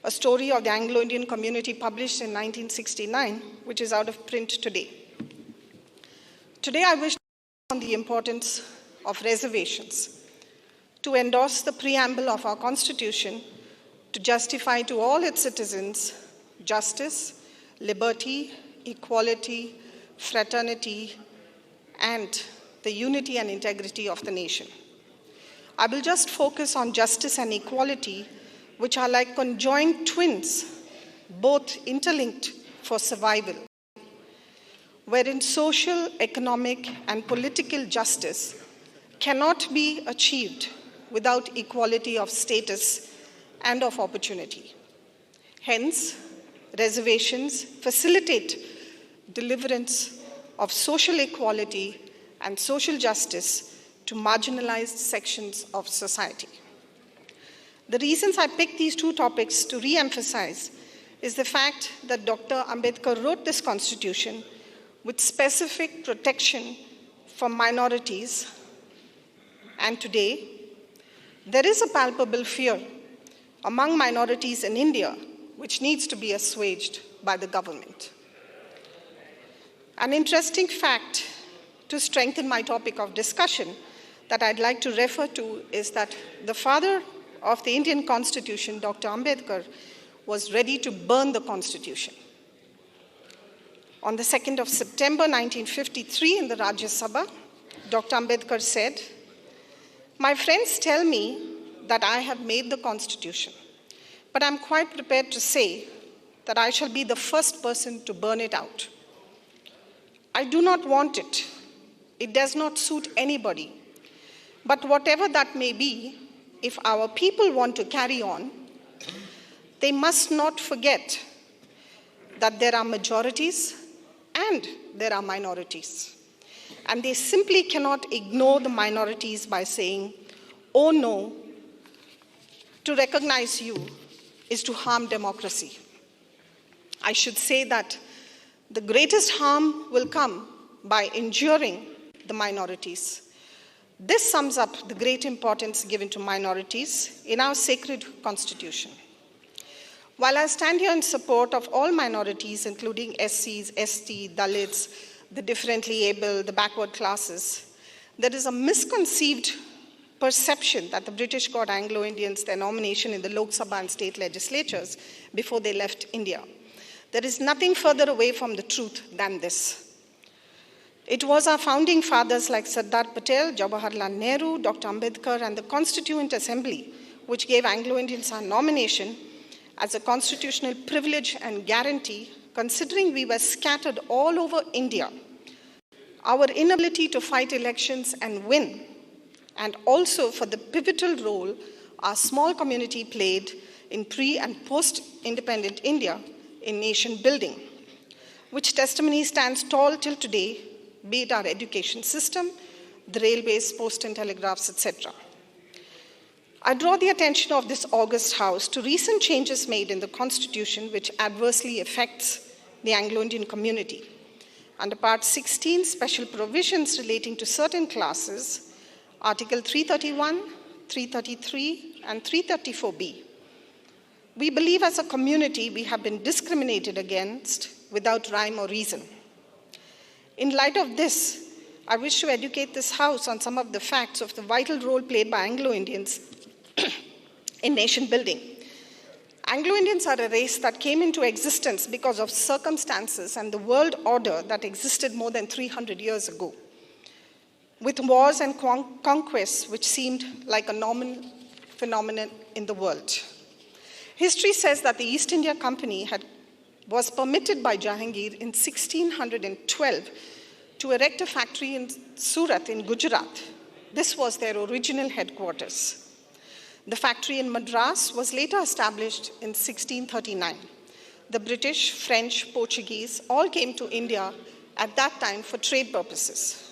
a story of the Anglo-Indian community published in 1969, which is out of print today. Today, I wish to on the importance of reservations, to endorse the preamble of our Constitution to justify to all its citizens justice, liberty, equality, fraternity, and the unity and integrity of the nation. I will just focus on justice and equality, which are like conjoined twins, both interlinked for survival, wherein social, economic, and political justice cannot be achieved without equality of status and of opportunity. Hence, reservations facilitate deliverance of social equality and social justice to marginalized sections of society. The reasons I picked these two topics to re-emphasize is the fact that Dr. Ambedkar wrote this constitution with specific protection for minorities, and today there is a palpable fear among minorities in India which needs to be assuaged by the government. An interesting fact to strengthen my topic of discussion that I'd like to refer to is that the father of the Indian Constitution, Dr. Ambedkar, was ready to burn the Constitution. On the 2nd of September 1953 in the Rajya Sabha, Dr. Ambedkar said, "My friends tell me that I have made the Constitution, but I'm quite prepared to say that I shall be the first person to burn it out. I do not want it. It does not suit anybody. But whatever that may be, if our people want to carry on, they must not forget that there are majorities and there are minorities. And they simply cannot ignore the minorities by saying, 'Oh no, to recognize you is to harm democracy.' I should say that the greatest harm will come by injuring the minorities. This sums up the great importance given to minorities in our sacred constitution. While I stand here in support of all minorities, including SCs, ST, Dalits, the differently able, the backward classes, there is a misconceived perception that the British got Anglo-Indians their nomination in the Lok Sabha and state legislatures before they left India. There is nothing further away from the truth than this. It was our founding fathers like Sardar Patel, Jawaharlal Nehru, Dr. Ambedkar, and the Constituent Assembly which gave Anglo-Indians our nomination as a constitutional privilege and guarantee, considering we were scattered all over India. Our inability to fight elections and win, and also for the pivotal role our small community played in pre- and post-independent India in nation building, which testimony stands tall till today, be it our education system, the railways, post and telegraphs, etc. I draw the attention of this august House to recent changes made in the Constitution which adversely affects the Anglo-Indian community. Under Part 16, special provisions relating to certain classes, Article 331, 333, and 334B. We believe as a community we have been discriminated against without rhyme or reason. In light of this, I wish to educate this House on some of the facts of the vital role played by Anglo-Indians in nation building. Anglo-Indians are a race that came into existence because of circumstances and the world order that existed more than 300 years ago, with wars and conquests which seemed like a normal phenomenon in the world. History says that the East India Company was permitted by Jahangir in 1612 to erect a factory in Surat in Gujarat. This was their original headquarters. The factory in Madras was later established in 1639. The British, French, Portuguese all came to India at that time for trade purposes.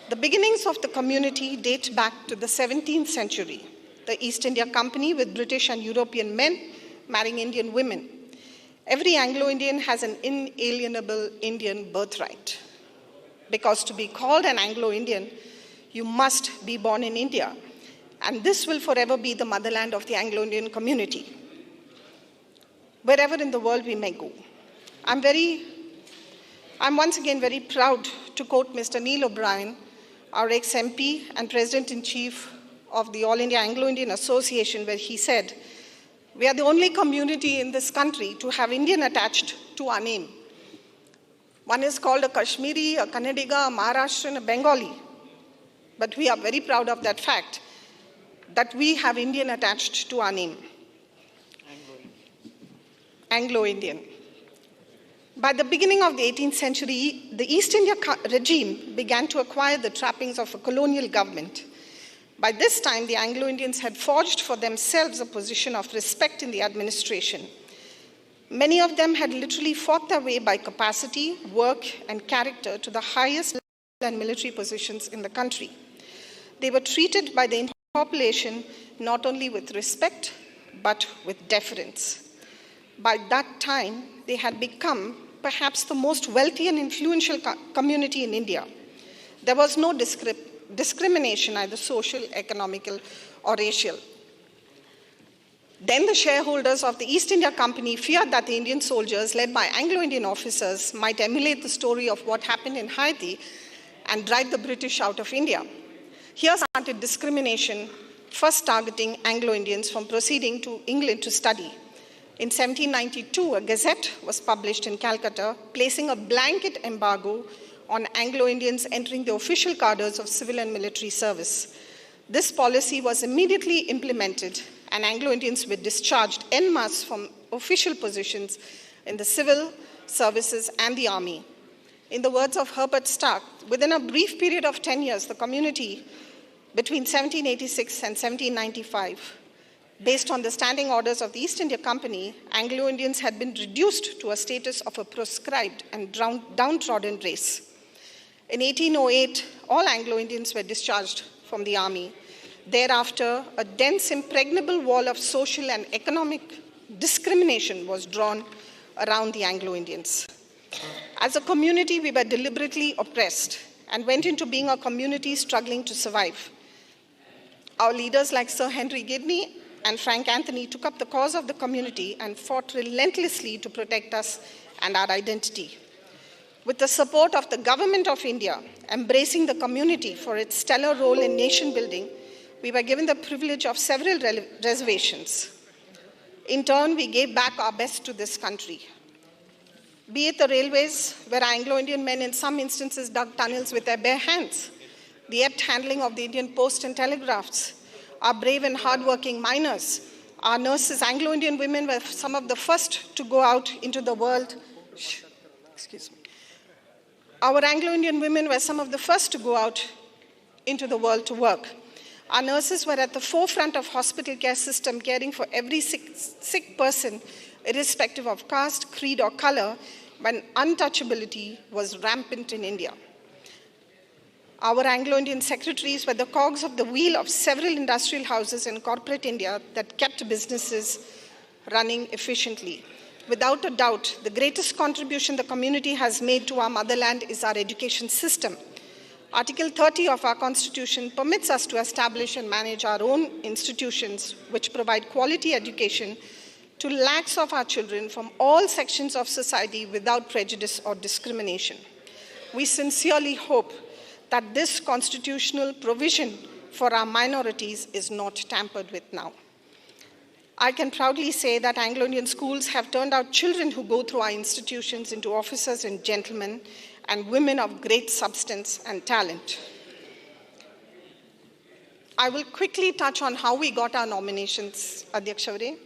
The beginnings of the community date back to the 17th century. The East India Company with British and European men marrying Indian women. Every Anglo-Indian has an inalienable Indian birthright. Because to be called an Anglo-Indian, you must be born in India. And this will forever be the motherland of the Anglo-Indian community. wherever in the world we may go. I'm once again very proud to quote Mr. Neil O'Brien, our ex-MP and President-in-Chief of the All India Anglo-Indian Association, where he said, "We are the only community in this country to have Indian attached to our name. One is called a Kashmiri, a Kannadiga, a Maharashtrian, a Bengali. But we are very proud of that fact, that we have Indian attached to our name." Anglo-Indian. By the beginning of the 18th century, the East India regime began to acquire the trappings of a colonial government. By this time, the Anglo-Indians had forged for themselves a position of respect in the administration. Many of them had literally fought their way by capacity, work, and character to the highest level and military positions in the country. They were treated by the population not only with respect, but with deference. By that time, they had become perhaps the most wealthy and influential community in India. There was no discrimination, either social, economical, or racial. Then the shareholders of the East India Company feared that the Indian soldiers, led by Anglo-Indian officers, might emulate the story of what happened in Haiti and drive the British out of India. Here started discrimination, first targeting Anglo-Indians from proceeding to England to study. In 1792, a gazette was published in Calcutta, placing a blanket embargo on Anglo-Indians entering the official cadres of civil and military service. This policy was immediately implemented, and Anglo-Indians were discharged en masse from official positions in the civil services and the army. In the words of Herbert Stark, within a brief period of 10 years, the community between 1786 and 1795, based on the standing orders of the East India Company, Anglo-Indians had been reduced to a status of a proscribed and downtrodden race. In 1808, all Anglo-Indians were discharged from the army. Thereafter, a dense, impregnable wall of social and economic discrimination was drawn around the Anglo-Indians. As a community, we were deliberately oppressed and went into being a community struggling to survive. Our leaders like Sir Henry Gidney and Frank Anthony took up the cause of the community and fought relentlessly to protect us and our identity. With the support of the Government of India, embracing the community for its stellar role in nation building, we were given the privilege of several reservations. In turn, we gave back our best to this country. Be it the railways, where Anglo-Indian men in some instances dug tunnels with their bare hands, the apt handling of the Indian post and telegraphs, our brave and hardworking miners, our nurses, Anglo-Indian women were some of the first to go out into the world. Our Anglo-Indian women were some of the first to go out into the world to work. Our nurses were at the forefront of hospital care system, caring for every sick person, irrespective of caste, creed, or color, when untouchability was rampant in India. Our Anglo-Indian secretaries were the cogs of the wheel of several industrial houses in corporate India that kept businesses running efficiently. Without a doubt, the greatest contribution the community has made to our motherland is our education system. Article 30 of our Constitution permits us to establish and manage our own institutions which provide quality education to lakhs of our children from all sections of society without prejudice or discrimination. We sincerely hope that this constitutional provision for our minorities is not tampered with now. I can proudly say that Anglo-Indian schools have turned out children who go through our institutions into officers and gentlemen and women of great substance and talent. I will quickly touch on how we got our nominations, Adhyakshavare.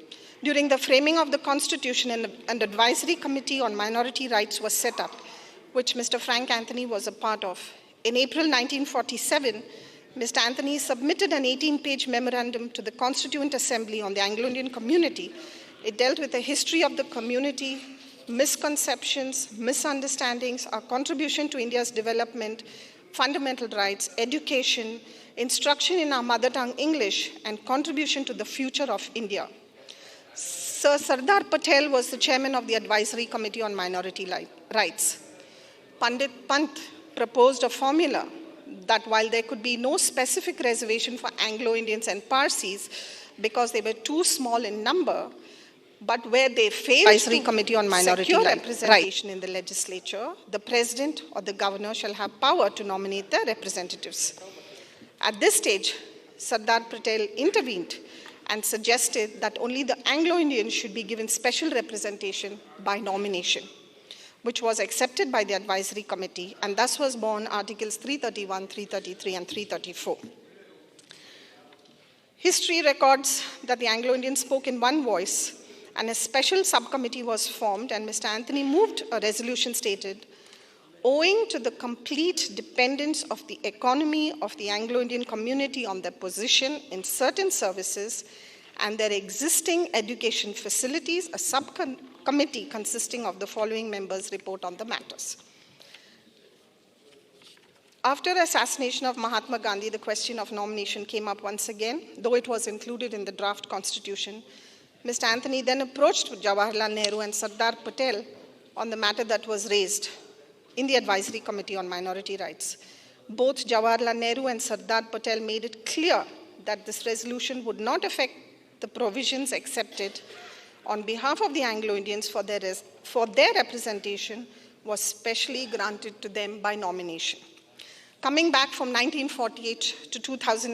During the framing of the Constitution, an advisory committee on minority rights was set up, which Mr. Frank Anthony was a part of. In April 1947, Mr. Anthony submitted an 18-page memorandum to the Constituent Assembly on the Anglo-Indian community. It dealt with the history of the community, misconceptions, misunderstandings, our contribution to India's development, fundamental rights, education, instruction in our mother tongue English, and contribution to the future of India. Sir Sardar Patel was the chairman of the Advisory Committee on Minority Rights. Pandit Pant proposed a formula that while there could be no specific reservation for Anglo-Indians and Parsis because they were too small in number, But where they failed Advisory Committee on Minority secure Right. representation in the legislature, the president or the governor shall have power to nominate their representatives. At this stage, Sardar Patel intervened and suggested that only the Anglo-Indians should be given special representation by nomination, which was accepted by the advisory committee, and thus was born Articles 331, 333, and 334. History records that the Anglo-Indians spoke in one voice, and a special subcommittee was formed, and Mr. Anthony moved a resolution stated, owing to the complete dependence of the economy of the Anglo-Indian community on their position in certain services and their existing education facilities, a subcommittee consisting of the following members report on the matters. After the assassination of Mahatma Gandhi, the question of nomination came up once again, though it was included in the draft constitution. Mr. Anthony then approached Jawaharlal Nehru and Sardar Patel on the matter that was raised in the Advisory Committee on Minority Rights. Both Jawaharlal Nehru and Sardar Patel made it clear that this resolution would not affect the provisions accepted on behalf of the Anglo-Indians for their representation was specially granted to them by nomination. Coming back from 1948 to 2000.